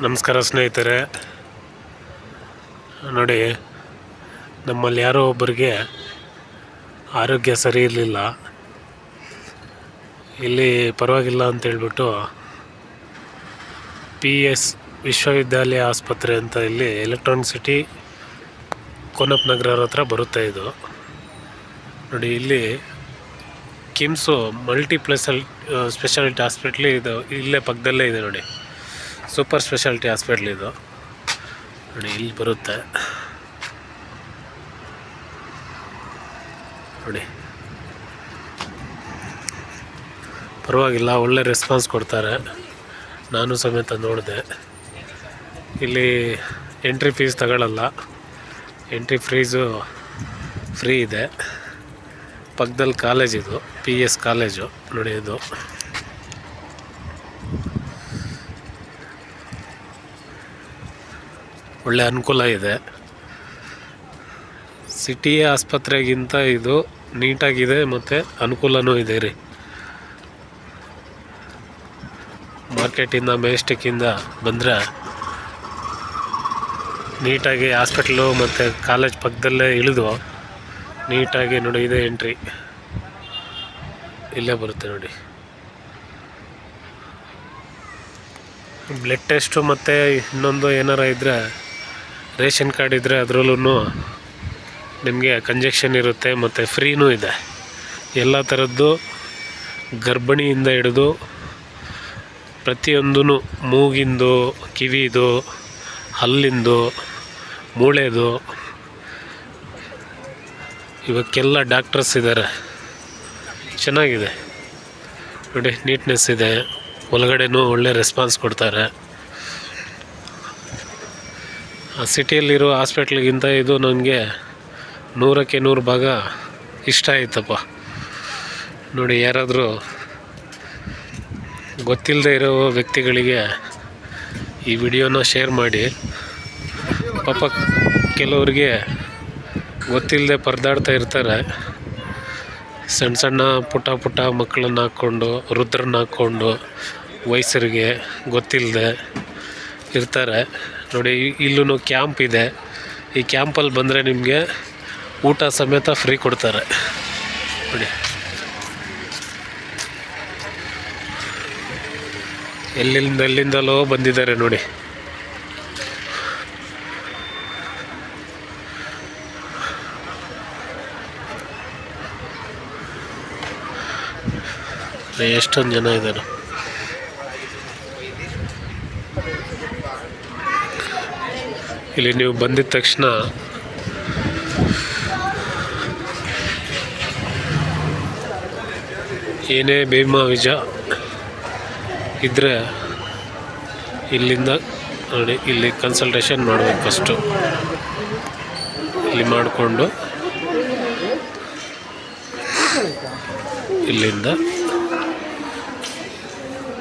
ನಮಸ್ಕಾರ ಸ್ನೇಹಿತರೆ. ನೋಡಿ, ನಮ್ಮಲ್ಲಿ ಯಾರೋ ಒಬ್ಬರಿಗೆ ಆರೋಗ್ಯ ಸರಿ ಇರಲಿಲ್ಲ. ಇಲ್ಲಿ ಪರವಾಗಿಲ್ಲ ಅಂತೇಳ್ಬಿಟ್ಟು PS ವಿಶ್ವವಿದ್ಯಾಲಯ ಆಸ್ಪತ್ರೆ ಅಂತ ಇಲ್ಲಿ ಎಲೆಕ್ಟ್ರಾನಿಕ್ ಸಿಟಿ ಕೋನಪ್ ನಗರ ಹತ್ರ ಬರುತ್ತೆ ಇದು. ನೋಡಿ, ಇಲ್ಲಿ ಕಿಮ್ಸು ಸ್ಪೆಷಾಲಿಟಿ ಹಾಸ್ಪಿಟ್ಲ್ ಇದು ಇಲ್ಲೇ ಪಕ್ಕದಲ್ಲೇ ಇದೆ. ನೋಡಿ, ಸೂಪರ್ ಸ್ಪೆಷಾಲಿಟಿ ಹಾಸ್ಪಿಟ್ಲ್ ಇದು. ನೋಡಿ, ಇಲ್ಲಿ ಬರುತ್ತೆ. ನೋಡಿ, ಪರವಾಗಿಲ್ಲ, ಒಳ್ಳೆ ರೆಸ್ಪಾನ್ಸ್ ಕೊಡ್ತಾರೆ. ನಾನು ಸಮೇತ ನೋಡಿದೆ. ಇಲ್ಲಿ ಎಂಟ್ರಿ ಫೀಸ್ ತಗೊಳ್ಳಲ್ಲ, ಎಂಟ್ರಿ ಫೀಸು ಫ್ರೀ ಇದೆ. ಪಕ್ಕದಲ್ಲಿ ಕಾಲೇಜ್ ಇದು, PS ಕಾಲೇಜು. ನೋಡಿ, ಇದು ಒಳ್ಳೆ ಅನುಕೂಲ ಇದೆ. ಸಿಟಿ ಆಸ್ಪತ್ರೆಗಿಂತ ಇದು ನೀಟಾಗಿದೆ ಮತ್ತು ಅನುಕೂಲನೂ ಇದೆ ರೀ. ಮಾರ್ಕೆಟಿಂದ ಮೆಜೆಸ್ಟಿಕ್ಕಿಂದ ಬಂದರೆ ನೀಟಾಗಿ ಹಾಸ್ಪಿಟ್ಲು ಮತ್ತು ಕಾಲೇಜ್ ಪಕ್ಕದಲ್ಲೇ ಇಳಿದು ನೀಟಾಗಿ ನೋಡಿ, ಇದೆ ಎಂಟ್ರಿ, ಇಲ್ಲೇ ಬರುತ್ತೆ. ನೋಡಿ, ಬ್ಲಡ್ ಟೆಸ್ಟು ಮತ್ತು ಇನ್ನೊಂದು ಏನಾರ ಇದ್ದರೆ, ರೇಷನ್ ಕಾರ್ಡ್ ಇದ್ದರೆ ಅದರಲ್ಲೂ ನಿಮಗೆ ಕಂಜೆಕ್ಷನ್ ಇರುತ್ತೆ ಮತ್ತು ಫ್ರೀನೂ ಇದೆ. ಎಲ್ಲ ಥರದ್ದು ಗರ್ಭಿಣಿಯಿಂದ ಹಿಡಿದು ಪ್ರತಿಯೊಂದೂ, ಮೂಗಿಂದು, ಕಿವಿದು, ಹಲ್ಲಿಂದು, ಮೂಳೆದು, ಇವಕ್ಕೆಲ್ಲ ಡಾಕ್ಟರ್ಸ್ ಇದ್ದಾರೆ. ಚೆನ್ನಾಗಿದೆ ನೋಡಿ, ನೀಟ್ನೆಸ್ ಇದೆ. ಒಳಗಡೆನೂ ಒಳ್ಳೆ ರೆಸ್ಪಾನ್ಸ್ ಕೊಡ್ತಾರೆ. ಆ ಸಿಟಿಯಲ್ಲಿರೋ ಹಾಸ್ಪಿಟ್ಲಿಗಿಂತ ಇದು ನನಗೆ 100ಕ್ಕೆ 100 ಭಾಗ ಇಷ್ಟ ಆಯ್ತಪ್ಪ. ನೋಡಿ, ಯಾರಾದರೂ ಗೊತ್ತಿಲ್ಲದೆ ಇರೋ ವ್ಯಕ್ತಿಗಳಿಗೆ ಈ ವಿಡಿಯೋನ ಶೇರ್ ಮಾಡಿ. ಪಾಪ ಕೆಲವ್ರಿಗೆ ಗೊತ್ತಿಲ್ಲದೆ ಪರದಾಡ್ತಾ ಇರ್ತಾರೆ. ಸಣ್ಣ ಸಣ್ಣ ಪುಟ್ಟ ಮಕ್ಕಳನ್ನ ಹಾಕ್ಕೊಂಡು, ವೃದ್ಧರನ್ನ ಹಾಕ್ಕೊಂಡು, ವಯಸ್ಸರಿಗೆ ಗೊತ್ತಿಲ್ಲದೆ ಇರ್ತಾರೆ. ನೋಡಿ, ಇಲ್ಲೂ ಕ್ಯಾಂಪ್ ಇದೆ. ಈ ಕ್ಯಾಂಪಲ್ಲಿ ಬಂದರೆ ನಿಮಗೆ ಊಟ ಸಮೇತ ಫ್ರೀ ಕೊಡ್ತಾರೆ. ನೋಡಿ, ಎಲ್ಲಿಂದಲೋ ಬಂದಿದ್ದಾರೆ. ನೋಡಿ, ಎಷ್ಟೊಂದು ಜನ ಇದ್ದಾರೆ. ಇಲ್ಲಿ ನೀವು ಬಂದಿದ ತಕ್ಷಣ ಏನೇ ಬೇಮ ವಿಜ ಇದ್ದರೆ ಇಲ್ಲಿಂದ ನೋಡಿ, ಇಲ್ಲಿ ಕನ್ಸಲ್ಟೇಷನ್ ಮಾಡಬೇಕು. ಫಸ್ಟು ಇಲ್ಲಿ ಮಾಡಿಕೊಂಡು ಇಲ್ಲಿಂದ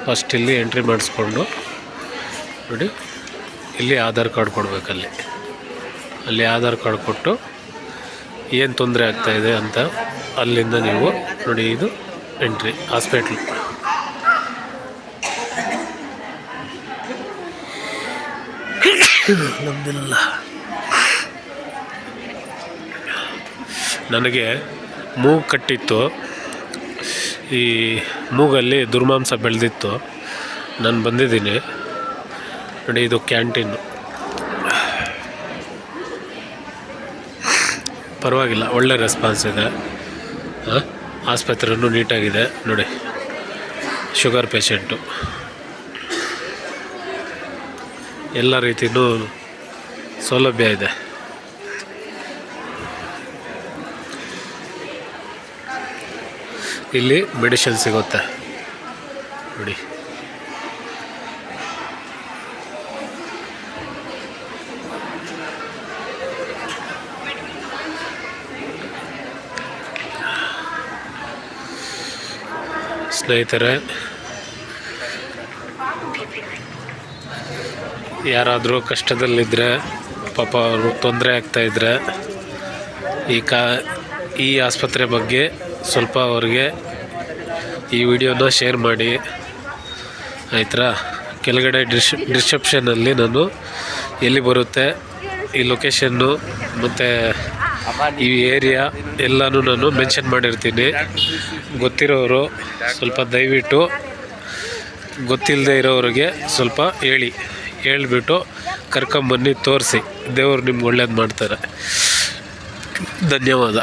ಫಸ್ಟ್ ಇಲ್ಲಿ ಎಂಟ್ರಿ ಮಾಡಿಸ್ಕೊಂಡು ನೋಡಿ, ಇಲ್ಲಿ ಆಧಾರ್ ಕಾರ್ಡ್ ಕೊಡಬೇಕಲ್ಲಿ. ಅಲ್ಲಿ ಆಧಾರ್ ಕಾರ್ಡ್ ಕೊಟ್ಟು ಏನು ತೊಂದರೆ ಆಗ್ತಾಯಿದೆ ಅಂತ ಅಲ್ಲಿಂದ ನೀವು ನೋಡಿ, ಇದು ಎಂಟ್ರಿ ಹಾಸ್ಪಿಟ್ಲ್. ನಮ್ದಿಲ್ಲ. ನನಗೆ ಮೂಗು ಕಟ್ಟಿತ್ತು. ಈ ಮೂಗಲ್ಲಿ ದುರ್ಮಾಂಸ ಬೆಳೆದಿತ್ತು. ನಾನು ಬಂದಿದ್ದೀನಿ. ನೋಡಿ, ಇದು ಕ್ಯಾಂಟೀನು. ಪರವಾಗಿಲ್ಲ, ಒಳ್ಳೆ ರೆಸ್ಪಾನ್ಸ್ ಇದೆ. ಆಸ್ಪತ್ರೆಯೂ ನೀಟಾಗಿದೆ. ನೋಡಿ, ಶುಗರ್ ಪೇಷೆಂಟು ಎಲ್ಲ ರೀತಿಯೂ ಸೌಲಭ್ಯ ಇದೆ. ಇಲ್ಲಿ ಮೆಡಿಸಿನ್ ಸಿಗುತ್ತೆ. ನೋಡಿ, ಸ್ನೇಹಿತರೆ, ಯಾರಾದರೂ ಕಷ್ಟದಲ್ಲಿದ್ದರೆ, ಪಾಪ ಅವರು ತೊಂದರೆ ಆಗ್ತಾಯಿದ್ರೆ ಈ ಆಸ್ಪತ್ರೆ ಬಗ್ಗೆ ಸ್ವಲ್ಪ ಅವ್ರಿಗೆ ಈ ವಿಡಿಯೋನ ಶೇರ್ ಮಾಡಿ ಆಯ್ತಾ. ಕೆಳಗಡೆ ಡಿಸ್ಕ್ರಿಪ್ಷನಲ್ಲಿ ನಾನು ಎಲ್ಲಿ ಬರುತ್ತೆ ಈ ಲೊಕೇಶನ್ನು ಮತ್ತು ಈ ಏರಿಯಾ ಎಲ್ಲನೂ ನಾನು ಮೆನ್ಷನ್ ಮಾಡಿರ್ತೀನಿ. ಗೊತ್ತಿರೋರು ಸ್ವಲ್ಪ ದಯವಿಟ್ಟು ಗೊತ್ತಿಲ್ಲದೆ ಇರೋರಿಗೆ ಸ್ವಲ್ಪ ಹೇಳಿಬಿಟ್ಟು ಕರ್ಕೊಂಬನ್ನಿ, ತೋರಿಸಿ. ದೇವರು ನಿಮ್ಗೆ ಒಳ್ಳೇದು ಮಾಡ್ತಾರೆ. ಧನ್ಯವಾದ.